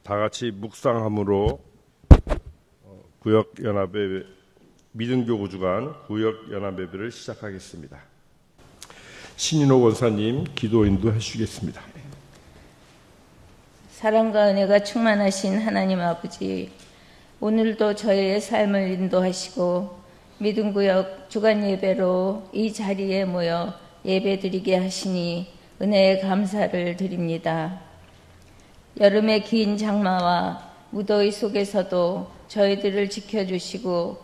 다 같이 묵상함으로 구역연합의 믿음교구 주간 구역연합예배를 시작하겠습니다. 신인호 원사님 기도 인도해 주시겠습니다. 사랑과 은혜가 충만하신 하나님 아버지, 오늘도 저희의 삶을 인도하시고 믿음구역 주간 예배로 이 자리에 모여 예배드리게 하시니 은혜에 감사를 드립니다. 여름의 긴 장마와 무더위 속에서도 저희들을 지켜주시고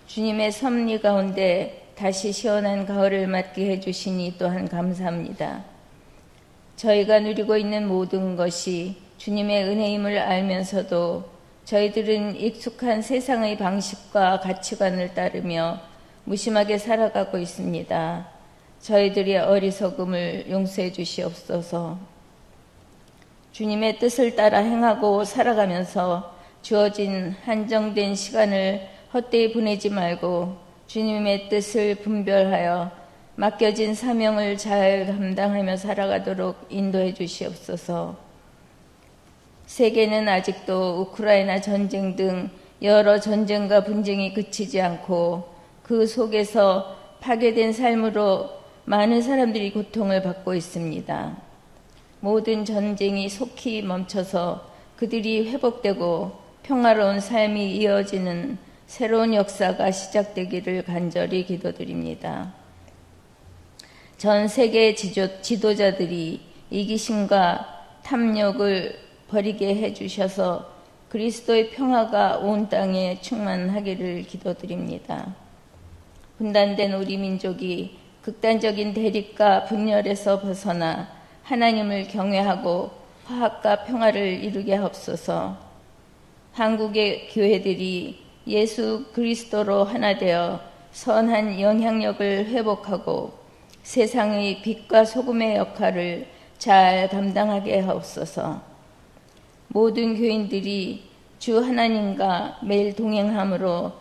주님의 섭리 가운데 다시 시원한 가을을 맞게 해주시니 또한 감사합니다. 저희가 누리고 있는 모든 것이 주님의 은혜임을 알면서도 저희들은 익숙한 세상의 방식과 가치관을 따르며 무심하게 살아가고 있습니다. 저희들의 어리석음을 용서해 주시옵소서. 주님의 뜻을 따라 행하고 살아가면서 주어진 한정된 시간을 헛되이 보내지 말고 주님의 뜻을 분별하여 맡겨진 사명을 잘 감당하며 살아가도록 인도해 주시옵소서. 세계는 아직도 우크라이나 전쟁 등 여러 전쟁과 분쟁이 그치지 않고 그 속에서 파괴된 삶으로 많은 사람들이 고통을 받고 있습니다. 모든 전쟁이 속히 멈춰서 그들이 회복되고 평화로운 삶이 이어지는 새로운 역사가 시작되기를 간절히 기도드립니다. 전 세계 지도자들이 이기심과 탐욕을 버리게 해주셔서 그리스도의 평화가 온 땅에 충만하기를 기도드립니다. 분단된 우리 민족이 극단적인 대립과 분열에서 벗어나 하나님을 경외하고 화합과 평화를 이루게 하옵소서. 한국의 교회들이 예수 그리스도로 하나 되어 선한 영향력을 회복하고 세상의 빛과 소금의 역할을 잘 감당하게 하옵소서. 모든 교인들이 주 하나님과 매일 동행함으로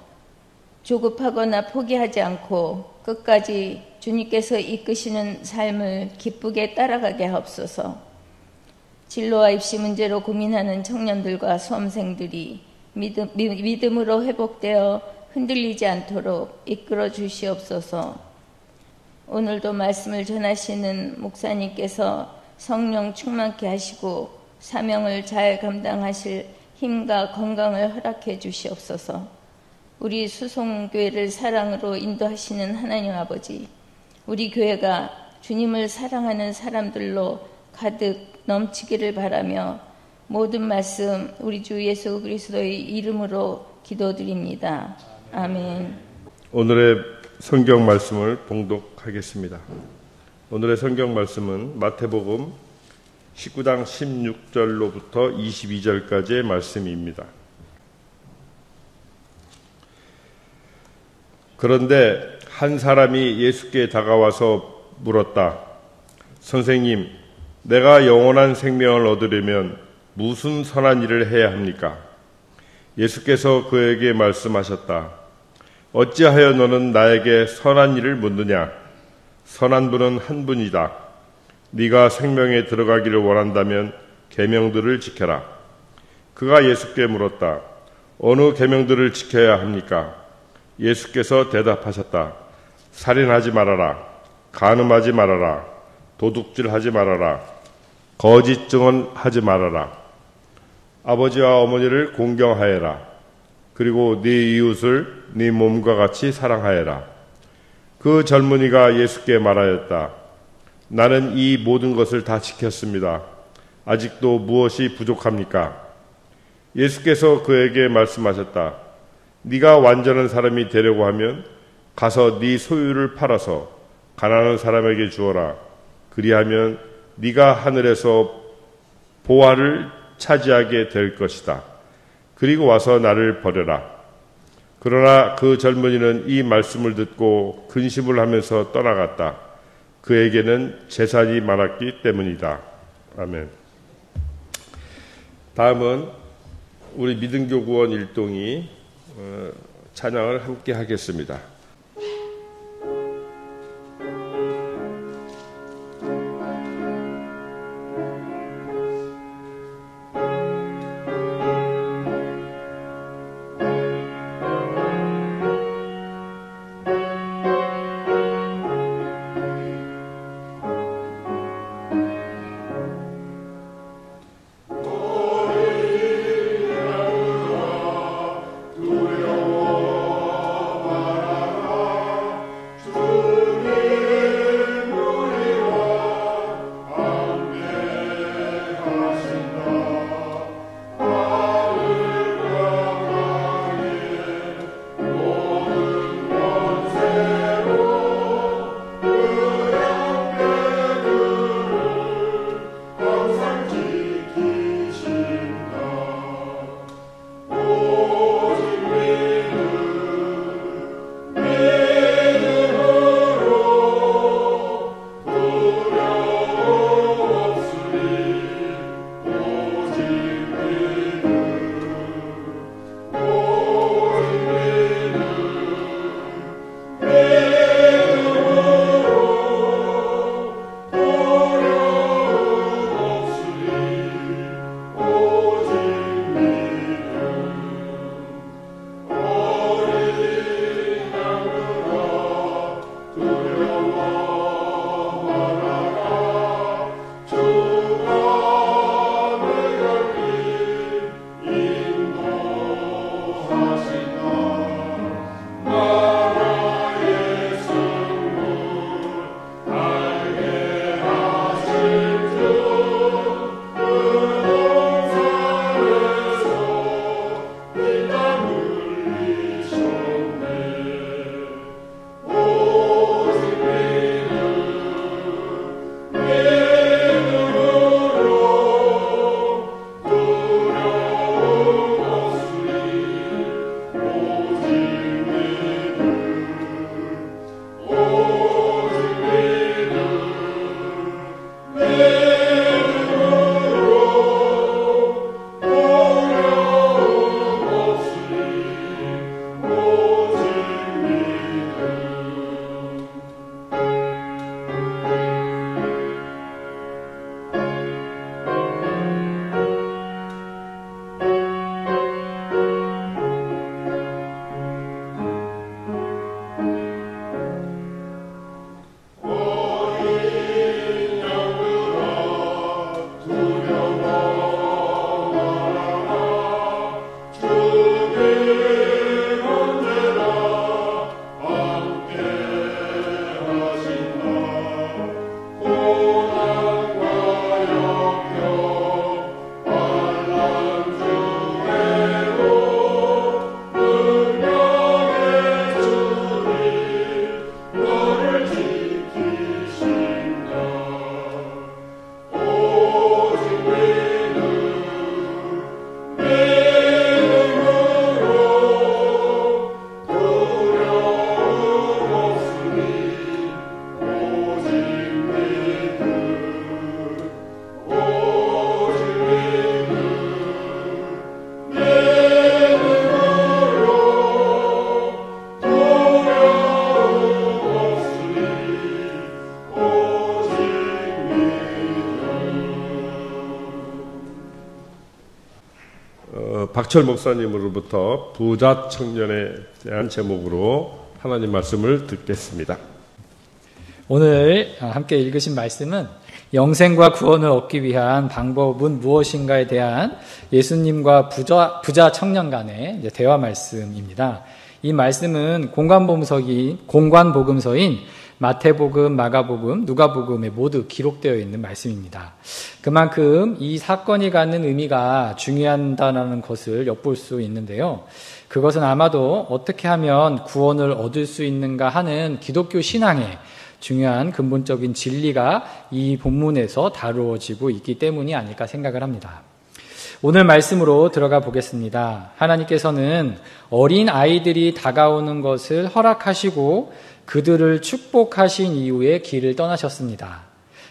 조급하거나 포기하지 않고 끝까지 주님께서 이끄시는 삶을 기쁘게 따라가게 하옵소서. 진로와 입시 문제로 고민하는 청년들과 수험생들이 믿음으로 회복되어 흔들리지 않도록 이끌어 주시옵소서. 오늘도 말씀을 전하시는 목사님께서 성령 충만케 하시고 사명을 잘 감당하실 힘과 건강을 허락해 주시옵소서. 우리 수송교회를 사랑으로 인도하시는 하나님 아버지, 우리 교회가 주님을 사랑하는 사람들로 가득 넘치기를 바라며 모든 말씀 우리 주 예수 그리스도의 이름으로 기도드립니다. 아멘. 오늘의 성경 말씀을 봉독하겠습니다. 오늘의 성경 말씀은 마태복음 19장 16절로부터 22절까지의 말씀입니다. 그런데 한 사람이 예수께 다가와서 물었다. 선생님, 내가 영원한 생명을 얻으려면 무슨 선한 일을 해야 합니까? 예수께서 그에게 말씀하셨다. 어찌하여 너는 나에게 선한 일을 묻느냐? 선한 분은 한 분이다. 네가 생명에 들어가기를 원한다면 계명들을 지켜라. 그가 예수께 물었다. 어느 계명들을 지켜야 합니까? 예수께서 대답하셨다. 살인하지 말아라. 간음하지 말아라. 도둑질하지 말아라. 거짓 증언하지 말아라. 아버지와 어머니를 공경하여라. 그리고 네 이웃을 네 몸과 같이 사랑하여라. 그 젊은이가 예수께 말하였다. 나는 이 모든 것을 다 지켰습니다. 아직도 무엇이 부족합니까? 예수께서 그에게 말씀하셨다. 네가 완전한 사람이 되려고 하면 가서 네 소유를 팔아서 가난한 사람에게 주어라. 그리하면 네가 하늘에서 보화를 차지하게 될 것이다. 그리고 와서 나를 버려라. 그러나 그 젊은이는 이 말씀을 듣고 근심을 하면서 떠나갔다. 그에게는 재산이 많았기 때문이다. 아멘. 다음은 우리 믿음교구원 일동이 찬양을 함께 하겠습니다. 박철 목사님으로부터 부자 청년에 대한 제목으로 하나님 말씀을 듣겠습니다. 오늘 함께 읽으신 말씀은 영생과 구원을 얻기 위한 방법은 무엇인가에 대한 예수님과 부자 청년 간의 대화 말씀입니다. 이 말씀은 공관복음서인 마태복음, 마가복음, 누가복음에 모두 기록되어 있는 말씀입니다. 그만큼 이 사건이 갖는 의미가 중요하다는 것을 엿볼 수 있는데요. 그것은 아마도 어떻게 하면 구원을 얻을 수 있는가 하는 기독교 신앙의 중요한 근본적인 진리가 이 본문에서 다루어지고 있기 때문이 아닐까 생각을 합니다. 오늘 말씀으로 들어가 보겠습니다. 하나님께서는 어린 아이들이 다가오는 것을 허락하시고 그들을 축복하신 이후에 길을 떠나셨습니다.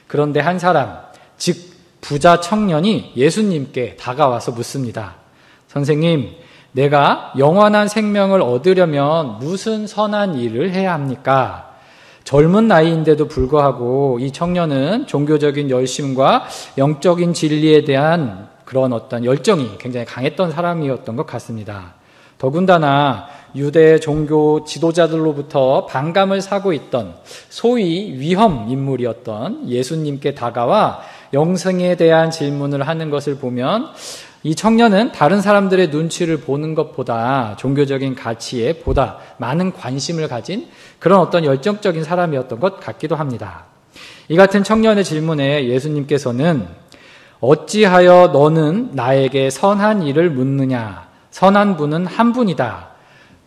그런데 한 사람, 즉 부자 청년이 예수님께 다가와서 묻습니다. 선생님, 내가 영원한 생명을 얻으려면 무슨 선한 일을 해야 합니까? 젊은 나이인데도 불구하고 이 청년은 종교적인 열심과 영적인 진리에 대한 그런 어떤 열정이 굉장히 강했던 사람이었던 것 같습니다. 더군다나 유대 종교 지도자들로부터 반감을 사고 있던 소위 위험 인물이었던 예수님께 다가와 영생에 대한 질문을 하는 것을 보면 이 청년은 다른 사람들의 눈치를 보는 것보다 종교적인 가치에 보다 많은 관심을 가진 그런 어떤 열정적인 사람이었던 것 같기도 합니다. 이 같은 청년의 질문에 예수님께서는 어찌하여 너는 나에게 선한 일을 묻느냐? 선한 분은 한 분이다.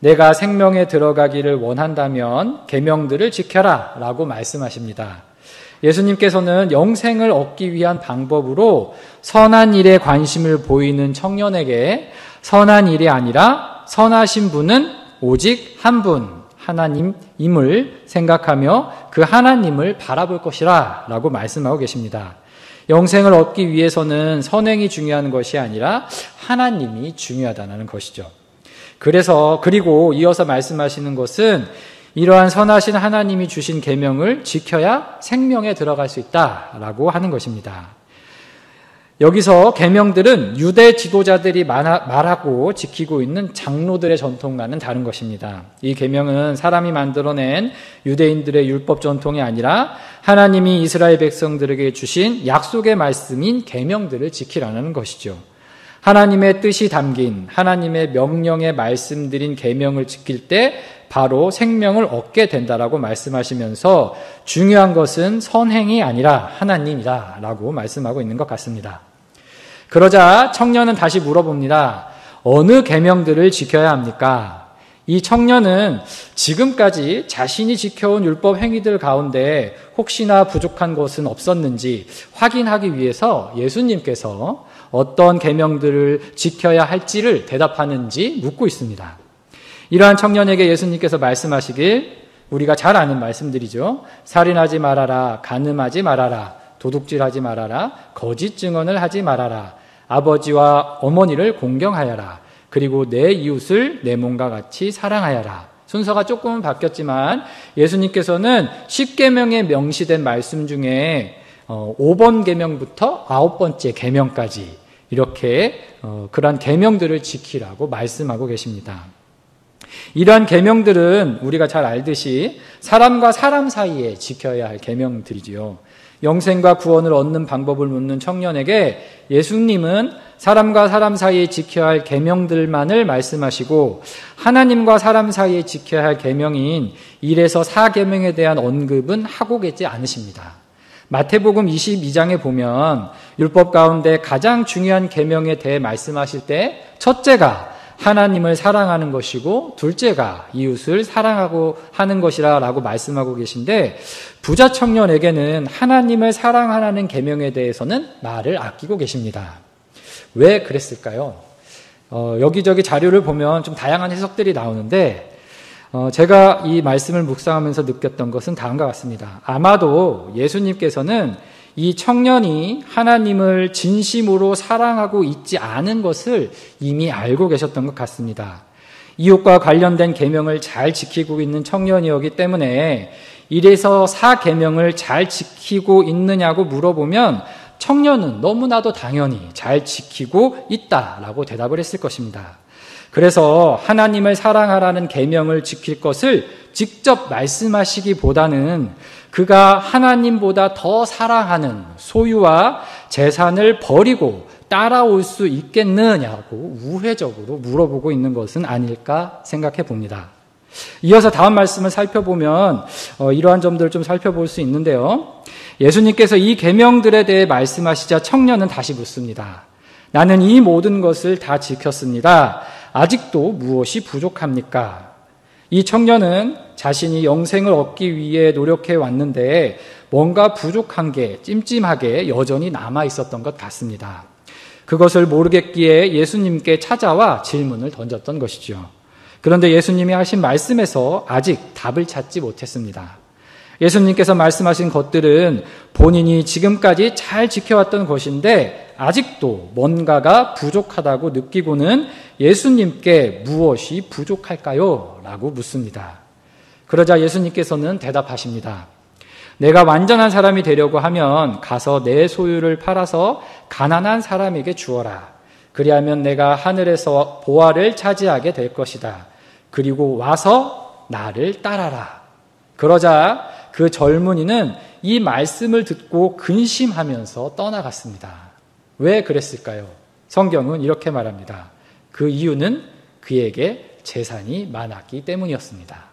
내가 생명에 들어가기를 원한다면 계명들을 지켜라 라고 말씀하십니다. 예수님께서는 영생을 얻기 위한 방법으로 선한 일에 관심을 보이는 청년에게 선한 일이 아니라 선하신 분은 오직 한 분, 하나님임을 생각하며 그 하나님을 바라볼 것이라 라고 말씀하고 계십니다. 영생을 얻기 위해서는 선행이 중요한 것이 아니라 하나님이 중요하다는 것이죠. 그리고 이어서 말씀하시는 것은 이러한 선하신 하나님이 주신 계명을 지켜야 생명에 들어갈 수 있다라고 하는 것입니다. 여기서 계명들은 유대 지도자들이 말하고 지키고 있는 장로들의 전통과는 다른 것입니다. 이 계명은 사람이 만들어낸 유대인들의 율법 전통이 아니라 하나님이 이스라엘 백성들에게 주신 약속의 말씀인 계명들을 지키라는 것이죠. 하나님의 뜻이 담긴 하나님의 명령에 말씀드린 계명을 지킬 때 바로 생명을 얻게 된다라고 말씀하시면서 중요한 것은 선행이 아니라 하나님이다라고 말씀하고 있는 것 같습니다. 그러자 청년은 다시 물어봅니다. 어느 계명들을 지켜야 합니까? 이 청년은 지금까지 자신이 지켜온 율법 행위들 가운데 혹시나 부족한 것은 없었는지 확인하기 위해서 예수님께서 어떤 계명들을 지켜야 할지를 대답하는지 묻고 있습니다. 이러한 청년에게 예수님께서 말씀하시길 우리가 잘 아는 말씀들이죠. 살인하지 말아라, 간음하지 말아라, 도둑질하지 말아라, 거짓 증언을 하지 말아라, 아버지와 어머니를 공경하여라, 그리고 내 이웃을 내 몸과 같이 사랑하여라. 순서가 조금은 바뀌었지만 예수님께서는 10계명에 명시된 말씀 중에 5번 계명부터 9번째 계명까지 이렇게 그러한 계명들을 지키라고 말씀하고 계십니다. 이러한 계명들은 우리가 잘 알듯이 사람과 사람 사이에 지켜야 할 계명들이지요. 영생과 구원을 얻는 방법을 묻는 청년에게 예수님은 사람과 사람 사이에 지켜야 할 계명들만을 말씀하시고 하나님과 사람 사이에 지켜야 할 계명인 1에서 4계명에 대한 언급은 하고 계지 않으십니다. 마태복음 22장에 보면 율법 가운데 가장 중요한 계명에 대해 말씀하실 때 첫째가 하나님을 사랑하는 것이고 둘째가 이웃을 사랑하고 하는 것이라 라고 말씀하고 계신데 부자 청년에게는 하나님을 사랑하라는 계명에 대해서는 말을 아끼고 계십니다. 왜 그랬을까요? 여기저기 자료를 보면 좀 다양한 해석들이 나오는데 제가 이 말씀을 묵상하면서 느꼈던 것은 다음과 같습니다. 아마도 예수님께서는 이 청년이 하나님을 진심으로 사랑하고 있지 않은 것을 이미 알고 계셨던 것 같습니다. 이웃과 관련된 계명을 잘 지키고 있는 청년이었기 때문에 1에서 4계명을 잘 지키고 있느냐고 물어보면 청년은 너무나도 당연히 잘 지키고 있다라고 대답을 했을 것입니다. 그래서 하나님을 사랑하라는 계명을 지킬 것을 직접 말씀하시기보다는 그가 하나님보다 더 사랑하는 소유와 재산을 버리고 따라올 수 있겠느냐고 우회적으로 물어보고 있는 것은 아닐까 생각해 봅니다. 이어서 다음 말씀을 살펴보면 이러한 점들을 좀 살펴볼 수 있는데요. 예수님께서 이 계명들에 대해 말씀하시자 청년은 다시 묻습니다. 나는 이 모든 것을 다 지켰습니다. 아직도 무엇이 부족합니까? 이 청년은 자신이 영생을 얻기 위해 노력해 왔는데 뭔가 부족한 게 찜찜하게 여전히 남아 있었던 것 같습니다. 그것을 모르겠기에 예수님께 찾아와 질문을 던졌던 것이죠. 그런데 예수님이 하신 말씀에서 아직 답을 찾지 못했습니다. 예수님께서 말씀하신 것들은 본인이 지금까지 잘 지켜왔던 것인데 아직도 뭔가가 부족하다고 느끼고는 예수님께 무엇이 부족할까요? 라고 묻습니다. 그러자 예수님께서는 대답하십니다. 내가 완전한 사람이 되려고 하면 가서 내 소유를 팔아서 가난한 사람에게 주어라. 그리하면 내가 하늘에서 보화를 차지하게 될 것이다. 그리고 와서 나를 따라라. 그러자 그 젊은이는 이 말씀을 듣고 근심하면서 떠나갔습니다. 왜 그랬을까요? 성경은 이렇게 말합니다. 그 이유는 그에게 재산이 많았기 때문이었습니다.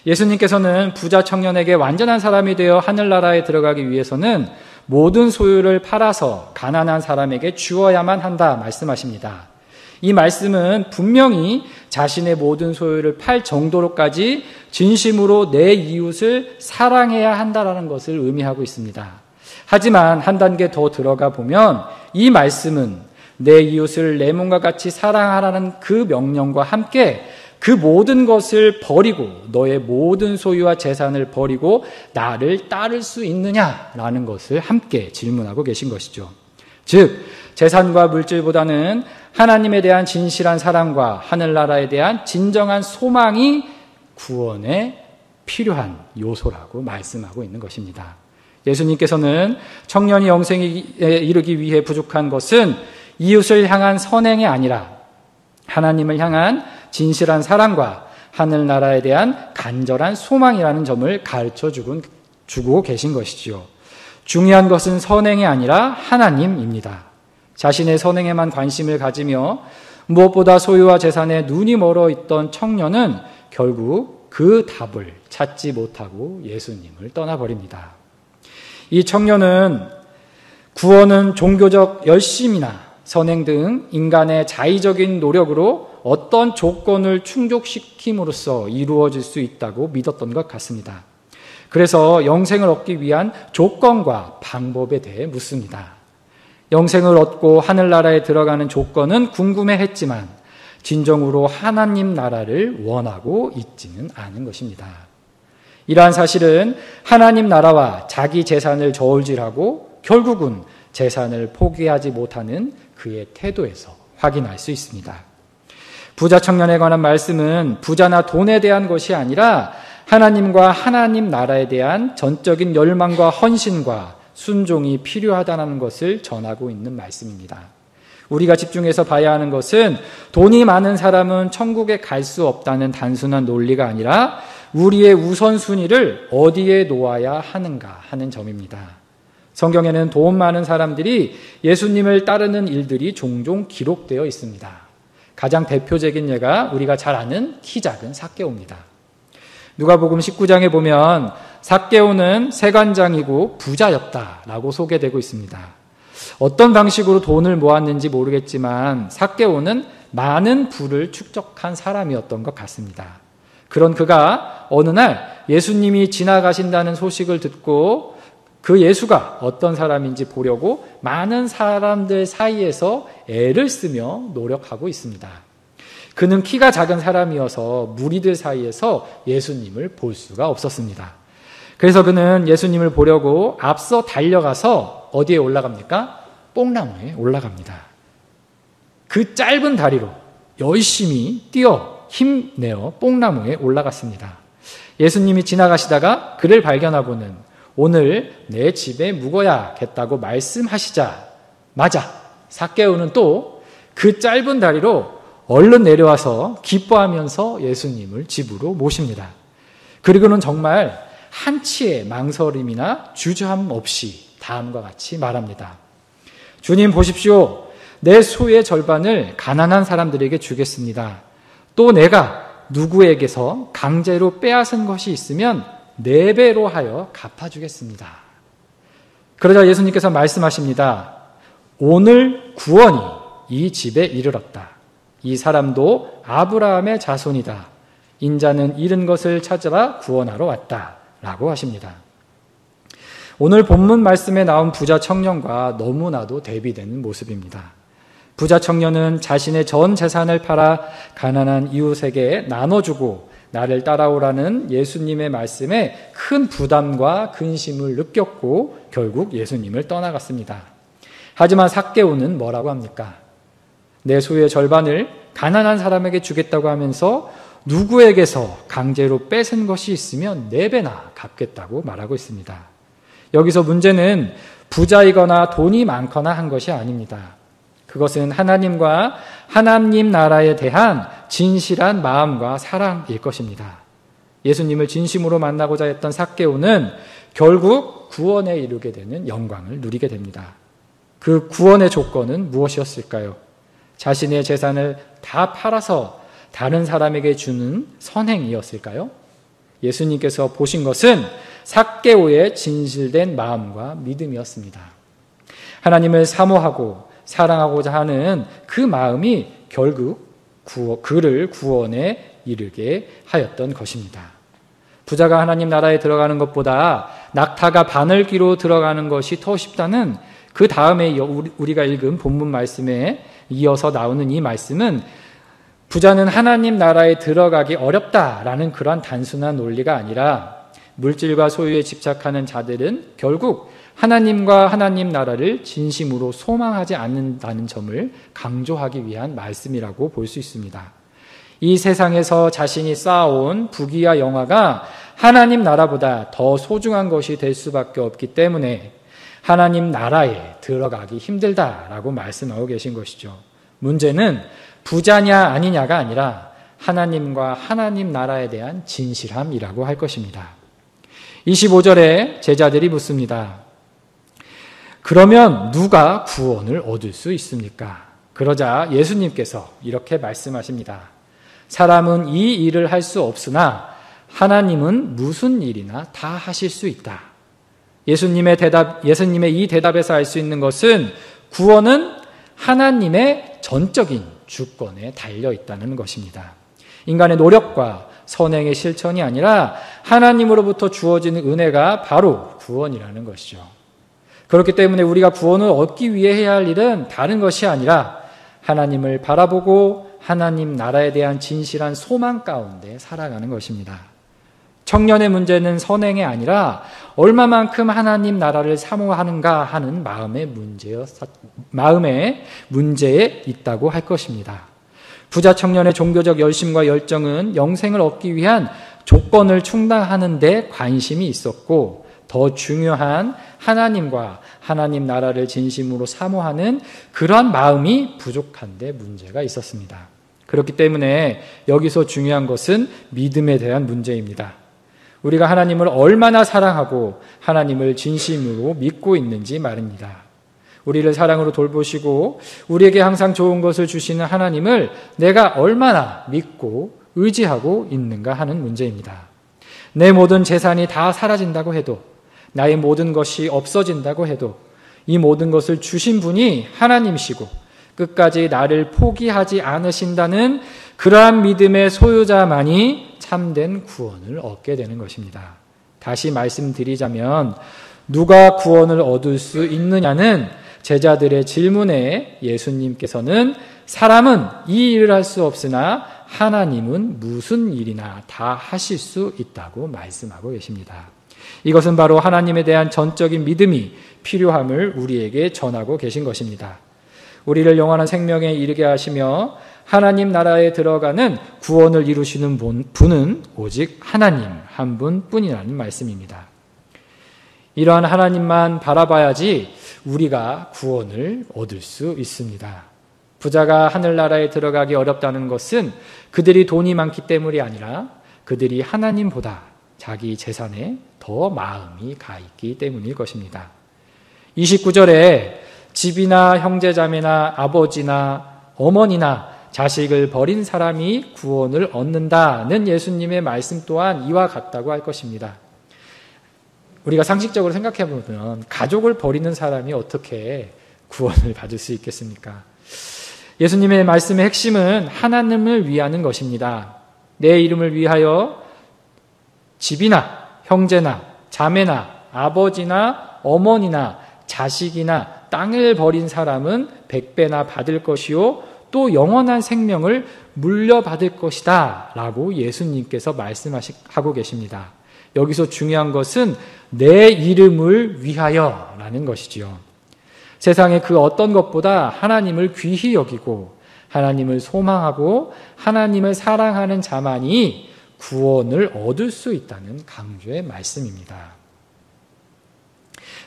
예수님께서는 부자 청년에게 완전한 사람이 되어 하늘나라에 들어가기 위해서는 모든 소유를 팔아서 가난한 사람에게 주어야만 한다 말씀하십니다. 이 말씀은 분명히 자신의 모든 소유를 팔 정도로까지 진심으로 내 이웃을 사랑해야 한다는 것을 의미하고 있습니다. 하지만 한 단계 더 들어가 보면 이 말씀은 내 이웃을 내 몸과 같이 사랑하라는 그 명령과 함께 그 모든 것을 버리고 너의 모든 소유와 재산을 버리고 나를 따를 수 있느냐라는 것을 함께 질문하고 계신 것이죠. 즉 재산과 물질보다는 하나님에 대한 진실한 사랑과 하늘나라에 대한 진정한 소망이 구원에 필요한 요소라고 말씀하고 있는 것입니다. 예수님께서는 청년이 영생에 이르기 위해 부족한 것은 이웃을 향한 선행이 아니라 하나님을 향한 진실한 사랑과 하늘나라에 대한 간절한 소망이라는 점을 가르쳐 주고 계신 것이지요. 중요한 것은 선행이 아니라 하나님입니다. 자신의 선행에만 관심을 가지며 무엇보다 소유와 재산에 눈이 멀어 있던 청년은 결국 그 답을 찾지 못하고 예수님을 떠나버립니다. 이 청년은 구원은 종교적 열심이나 선행 등 인간의 자의적인 노력으로 어떤 조건을 충족시킴으로써 이루어질 수 있다고 믿었던 것 같습니다. 그래서 영생을 얻기 위한 조건과 방법에 대해 묻습니다. 영생을 얻고 하늘나라에 들어가는 조건은 궁금해했지만 진정으로 하나님 나라를 원하고 있지는 않은 것입니다. 이러한 사실은 하나님 나라와 자기 재산을 저울질하고 결국은 재산을 포기하지 못하는 그의 태도에서 확인할 수 있습니다. 부자 청년에 관한 말씀은 부자나 돈에 대한 것이 아니라 하나님과 하나님 나라에 대한 전적인 열망과 헌신과 순종이 필요하다는 것을 전하고 있는 말씀입니다. 우리가 집중해서 봐야 하는 것은 돈이 많은 사람은 천국에 갈 수 없다는 단순한 논리가 아니라 우리의 우선순위를 어디에 놓아야 하는가 하는 점입니다. 성경에는 돈 많은 사람들이 예수님을 따르는 일들이 종종 기록되어 있습니다. 가장 대표적인 예가 우리가 잘 아는 키 작은 삭개오입니다. 누가복음 19장에 보면 삭개오는 세관장이고 부자였다라고 소개되고 있습니다. 어떤 방식으로 돈을 모았는지 모르겠지만 삭개오는 많은 부를 축적한 사람이었던 것 같습니다. 그런 그가 어느 날 예수님이 지나가신다는 소식을 듣고 그 예수가 어떤 사람인지 보려고 많은 사람들 사이에서 애를 쓰며 노력하고 있습니다. 그는 키가 작은 사람이어서 무리들 사이에서 예수님을 볼 수가 없었습니다. 그래서 그는 예수님을 보려고 앞서 달려가서 어디에 올라갑니까? 뽕나무에 올라갑니다. 그 짧은 다리로 열심히 뛰어 힘내어 뽕나무에 올라갔습니다. 예수님이 지나가시다가 그를 발견하고는 오늘 내 집에 묵어야겠다고 말씀하시자마자 삭개오는 또 그 짧은 다리로 얼른 내려와서 기뻐하면서 예수님을 집으로 모십니다. 그리고는 정말 한치의 망설임이나 주저함 없이 다음과 같이 말합니다. 주님 보십시오. 내 소유의 절반을 가난한 사람들에게 주겠습니다. 또 내가 누구에게서 강제로 빼앗은 것이 있으면 4배로 하여 갚아주겠습니다. 그러자 예수님께서 말씀하십니다. 오늘 구원이 이 집에 이르렀다. 이 사람도 아브라함의 자손이다. 인자는 잃은 것을 찾으러 구원하러 왔다. 라고 하십니다. 오늘 본문 말씀에 나온 부자 청년과 너무나도 대비되는 모습입니다. 부자 청년은 자신의 전 재산을 팔아 가난한 이웃에게 나눠주고 나를 따라오라는 예수님의 말씀에 큰 부담과 근심을 느꼈고 결국 예수님을 떠나갔습니다. 하지만 삭개오는 뭐라고 합니까? 내 소유의 절반을 가난한 사람에게 주겠다고 하면서 누구에게서 강제로 뺏은 것이 있으면 4배나 갚겠다고 말하고 있습니다. 여기서 문제는 부자이거나 돈이 많거나 한 것이 아닙니다. 그것은 하나님과 하나님 나라에 대한 진실한 마음과 사랑일 것입니다. 예수님을 진심으로 만나고자 했던 삭개오는 결국 구원에 이르게 되는 영광을 누리게 됩니다. 그 구원의 조건은 무엇이었을까요? 자신의 재산을 다 팔아서 다른 사람에게 주는 선행이었을까요? 예수님께서 보신 것은 삭개오의 진실된 마음과 믿음이었습니다. 하나님을 사모하고 사랑하고자 하는 그 마음이 결국 그를 구원에 이르게 하였던 것입니다. 부자가 하나님 나라에 들어가는 것보다 낙타가 바늘귀로 들어가는 것이 더 쉽다는 그 다음에 우리가 읽은 본문 말씀에 이어서 나오는 이 말씀은 부자는 하나님 나라에 들어가기 어렵다라는 그러한 단순한 논리가 아니라 물질과 소유에 집착하는 자들은 결국 하나님과 하나님 나라를 진심으로 소망하지 않는다는 점을 강조하기 위한 말씀이라고 볼 수 있습니다. 이 세상에서 자신이 쌓아온 부귀와 영화가 하나님 나라보다 더 소중한 것이 될 수밖에 없기 때문에 하나님 나라에 들어가기 힘들다라고 말씀하고 계신 것이죠. 문제는 부자냐 아니냐가 아니라 하나님과 하나님 나라에 대한 진실함이라고 할 것입니다. 25절에 제자들이 묻습니다. 그러면 누가 구원을 얻을 수 있습니까? 그러자 예수님께서 이렇게 말씀하십니다. 사람은 이 일을 할 수 없으나 하나님은 무슨 일이나 다 하실 수 있다. 예수님의 이 대답에서 알 수 있는 것은 구원은 하나님의 전적인 주권에 달려 있다는 것입니다. 인간의 노력과 선행의 실천이 아니라 하나님으로부터 주어지는 은혜가 바로 구원이라는 것이죠. 그렇기 때문에 우리가 구원을 얻기 위해 해야 할 일은 다른 것이 아니라 하나님을 바라보고 하나님 나라에 대한 진실한 소망 가운데 살아가는 것입니다. 청년의 문제는 선행이 아니라 얼마만큼 하나님 나라를 사모하는가 하는 마음의 문제에 있다고 할 것입니다. 부자 청년의 종교적 열심과 열정은 영생을 얻기 위한 조건을 충당하는 데 관심이 있었고 더 중요한 하나님과 하나님 나라를 진심으로 사모하는 그런 마음이 부족한 데 문제가 있었습니다. 그렇기 때문에 여기서 중요한 것은 믿음에 대한 문제입니다. 우리가 하나님을 얼마나 사랑하고 하나님을 진심으로 믿고 있는지 말입니다. 우리를 사랑으로 돌보시고 우리에게 항상 좋은 것을 주시는 하나님을 내가 얼마나 믿고 의지하고 있는가 하는 문제입니다. 내 모든 재산이 다 사라진다고 해도 나의 모든 것이 없어진다고 해도 이 모든 것을 주신 분이 하나님이시고 끝까지 나를 포기하지 않으신다는 그러한 믿음의 소유자만이 참된 구원을 얻게 되는 것입니다. 다시 말씀드리자면 누가 구원을 얻을 수 있느냐는 제자들의 질문에 예수님께서는 사람은 이 일을 할 수 없으나 하나님은 무슨 일이나 다 하실 수 있다고 말씀하고 계십니다. 이것은 바로 하나님에 대한 전적인 믿음이 필요함을 우리에게 전하고 계신 것입니다. 우리를 영원한 생명에 이르게 하시며 하나님 나라에 들어가는 구원을 이루시는 분은 오직 하나님 한 분뿐이라는 말씀입니다. 이러한 하나님만 바라봐야지 우리가 구원을 얻을 수 있습니다. 부자가 하늘나라에 들어가기 어렵다는 것은 그들이 돈이 많기 때문이 아니라 그들이 하나님보다 자기 재산에 더 마음이 가 있기 때문일 것입니다. 29절에 집이나 형제자매나 아버지나 어머니나 자식을 버린 사람이 구원을 얻는다는 예수님의 말씀 또한 이와 같다고 할 것입니다. 우리가 상식적으로 생각해 보면 가족을 버리는 사람이 어떻게 구원을 받을 수 있겠습니까? 예수님의 말씀의 핵심은 하나님을 위하는 것입니다. 내 이름을 위하여 집이나 형제나 자매나 아버지나 어머니나 자식이나 땅을 버린 사람은 100배나 받을 것이요 또 영원한 생명을 물려받을 것이다 라고 예수님께서 말씀하고 계십니다. 여기서 중요한 것은 내 이름을 위하여 라는 것이지요. 세상의 그 어떤 것보다 하나님을 귀히 여기고 하나님을 소망하고 하나님을 사랑하는 자만이 구원을 얻을 수 있다는 강조의 말씀입니다.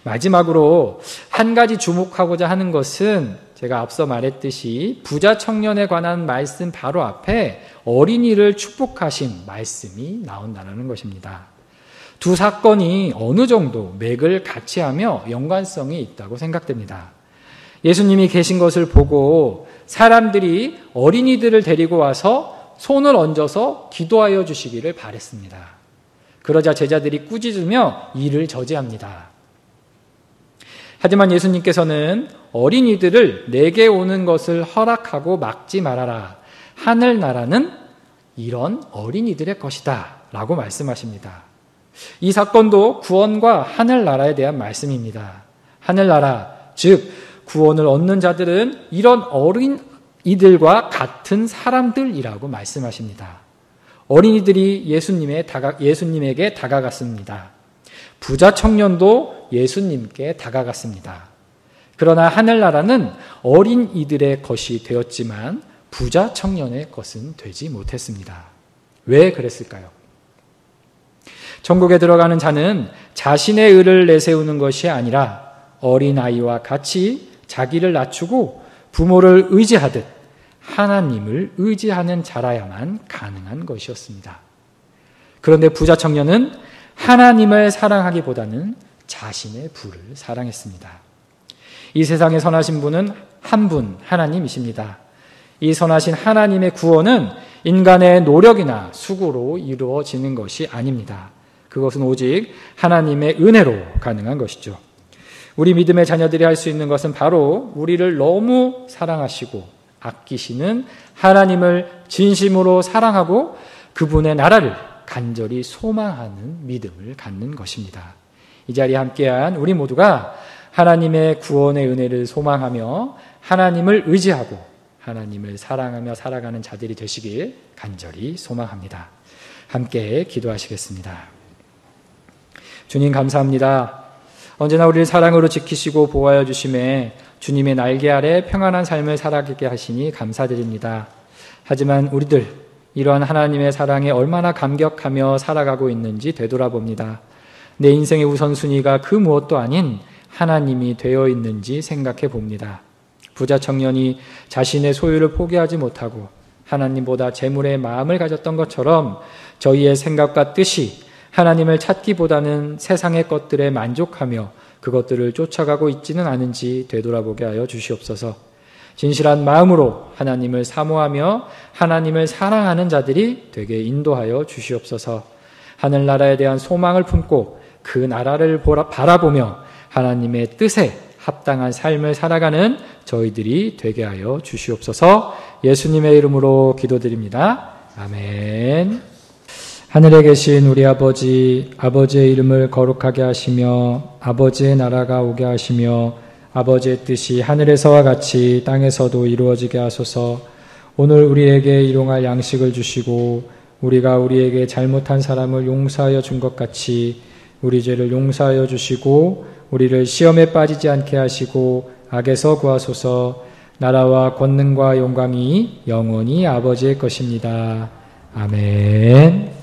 마지막으로 한 가지 주목하고자 하는 것은 제가 앞서 말했듯이 부자 청년에 관한 말씀 바로 앞에 어린이를 축복하신 말씀이 나온다는 것입니다. 두 사건이 어느 정도 맥을 같이 하며 연관성이 있다고 생각됩니다. 예수님이 계신 것을 보고 사람들이 어린이들을 데리고 와서 손을 얹어서 기도하여 주시기를 바랬습니다. 그러자 제자들이 꾸짖으며 이를 저지합니다. 하지만 예수님께서는 어린이들을 내게 오는 것을 허락하고 막지 말아라. 하늘나라는 이런 어린이들의 것이다 라고 말씀하십니다. 이 사건도 구원과 하늘나라에 대한 말씀입니다. 하늘나라, 즉 구원을 얻는 자들은 이런 어린이들과 같은 사람들이라고 말씀하십니다. 어린이들이 예수님에게 다가갔습니다. 부자 청년도 예수님께 다가갔습니다. 그러나 하늘나라는 어린이들의 것이 되었지만 부자 청년의 것은 되지 못했습니다. 왜 그랬을까요? 천국에 들어가는 자는 자신의 의를 내세우는 것이 아니라 어린아이와 같이 자기를 낮추고 부모를 의지하듯 하나님을 의지하는 자라야만 가능한 것이었습니다. 그런데 부자 청년은 하나님을 사랑하기보다는 자신의 부를 사랑했습니다. 이 세상에 선하신 분은 한 분, 하나님이십니다. 이 선하신 하나님의 구원은 인간의 노력이나 수고로 이루어지는 것이 아닙니다. 그것은 오직 하나님의 은혜로 가능한 것이죠. 우리 믿음의 자녀들이 할 수 있는 것은 바로 우리를 너무 사랑하시고 아끼시는 하나님을 진심으로 사랑하고 그분의 나라를 간절히 소망하는 믿음을 갖는 것입니다. 이 자리에 함께한 우리 모두가 하나님의 구원의 은혜를 소망하며 하나님을 의지하고 하나님을 사랑하며 살아가는 자들이 되시길 간절히 소망합니다. 함께 기도하시겠습니다. 주님 감사합니다. 언제나 우리를 사랑으로 지키시고 보호하여 주심에 주님의 날개 아래 평안한 삶을 살아가게 하시니 감사드립니다. 하지만 우리들 이러한 하나님의 사랑에 얼마나 감격하며 살아가고 있는지 되돌아봅니다. 내 인생의 우선순위가 그 무엇도 아닌 하나님이 되어 있는지 생각해 봅니다. 부자 청년이 자신의 소유를 포기하지 못하고 하나님보다 재물에 마음을 가졌던 것처럼 저희의 생각과 뜻이 하나님을 찾기보다는 세상의 것들에 만족하며 그것들을 쫓아가고 있지는 않은지 되돌아보게 하여 주시옵소서. 진실한 마음으로 하나님을 사모하며 하나님을 사랑하는 자들이 되게 인도하여 주시옵소서. 하늘나라에 대한 소망을 품고 그 나라를 바라보며 하나님의 뜻에 합당한 삶을 살아가는 저희들이 되게 하여 주시옵소서. 예수님의 이름으로 기도드립니다. 아멘. 하늘에 계신 우리 아버지, 아버지의 이름을 거룩하게 하시며 아버지의 나라가 오게 하시며 아버지의 뜻이 하늘에서와 같이 땅에서도 이루어지게 하소서. 오늘 우리에게 일용할 양식을 주시고 우리가 우리에게 잘못한 사람을 용서하여 준 것 같이 우리 죄를 용서하여 주시고 우리를 시험에 빠지지 않게 하시고 악에서 구하소서. 나라와 권능과 영광이 영원히 아버지의 것입니다. 아멘.